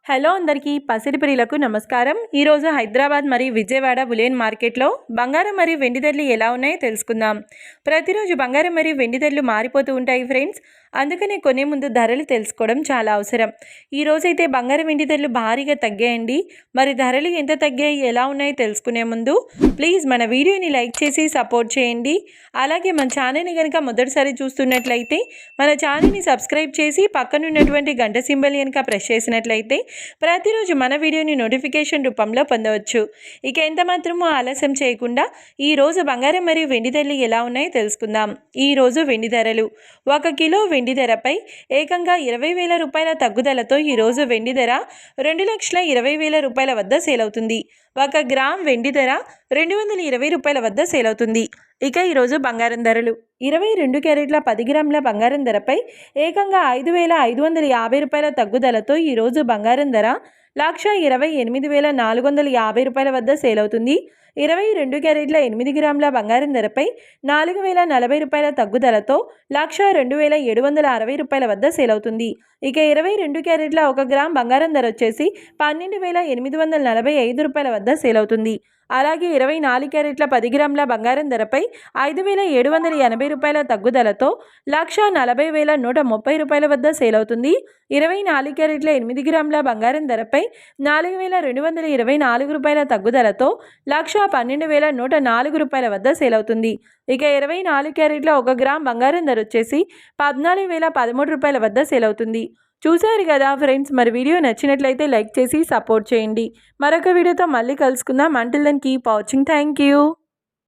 Hello అందరికీ పసిడి ప్రియులకు నమస్కారం. ఈరోజు హైదరాబాద్ మరియు విజయవాడ బులియన్ మార్కెట్లో బంగారం మరియు వెండి ధరలు ఎలా ఉన్నాయో తెలుసుకుందాం. ప్రతిరోజు బంగారం మరియు వెండి ధరలు మారిపోతూ ఉంటాయి ఫ్రెండ్స్. అందుకనే కొనే ముందు ధరలు తెలుసుకోవడం చాలా అవసరం. ఈరోజైతే బంగారం వెండి ధరలు భారీగా తగ్గాయండి. మరి ధరలు ఎంత తగ్గాయి, ఎలా ఉన్నాయో తెలుసుకునే ముందు ప్లీజ్ మన వీడియోని లైక్ చేసి సపోర్ట్ చేయండి. అలాగే మన ఛానల్ని కనుక మొదటిసారి చూస్తున్నట్లయితే మన ఛానల్ని సబ్స్క్రైబ్ చేసి పక్కనున్నటువంటి గంట సింబల్ కనుక ప్రెస్ చేసినట్లయితే ప్రతిరోజు మన వీడియోని నోటిఫికేషన్ రూపంలో పొందవచ్చు. ఇక ఎంత మాత్రమూ ఆలస్యం చేయకుండా ఈరోజు బంగారం మరియు వెండి ధరలు ఎలా ఉన్నాయో తెలుసుకుందాం. ఈరోజు వెండి ధరలు 1 కిలో వెండి ధరపై ఏకంగా 20,000 రూపాయల తగ్గుదలతో ఈరోజు వెండి ధర 2,20,000 రూపాయల వద్ద సేల్ అవుతుంది. 1 గ్రామ్ వెండి ధర 220 రూపాయల వద్ద సేల్ అవుతుంది. ఇక ఈరోజు బంగారం ధరలు 22 క్యారెట్ల 10 గ్రాముల బంగారం ధరపై ఏకంగా 5,550 రూపాయల తగ్గుదలతో ఈరోజు బంగారం ధర 1,28,450 రూపాయల వద్ద సేల్ అవుతుంది. 22 క్యారెట్ల 8 గ్రాముల బంగారం ధరపై 4,040 రూపాయల తగ్గుదలతో 1,02,760 రూపాయల వద్ద సేల్ అవుతుంది. ఇక 22 క్యారెట్ల 1 గ్రామ్ బంగారం ధర వచ్చేసి 12,845 రూపాయల వద్ద సేల్ అవుతుంది. అలాగే 24 క్యారెట్ల 10 గ్రాముల బంగారం ధరపై 5,780 రూపాయల తగ్గుదలతో 1,40,130 రూపాయల వద్ద సేల్ అవుతుంది. 24 క్యారెట్ల 8 గ్రాముల బంగారం ధరపై 4,224 రూపాయల తగ్గుదలతో 1,12,104 రూపాయల వద్ద సేల్ అవుతుంది. ఇక 24 క్యారెట్ల 1 గ్రామ్ బంగారం ధర వచ్చేసి 14,013 రూపాయల వద్ద సేల్ అవుతుంది. చూశారు కదా ఫ్రెండ్స్, మరి వీడియో నచ్చినట్లయితే లైక్ చేసి సపోర్ట్ చేయండి. మరొక వీడియోతో మళ్ళీ కలుసుకుందాం. Until then keep watching. Thank you.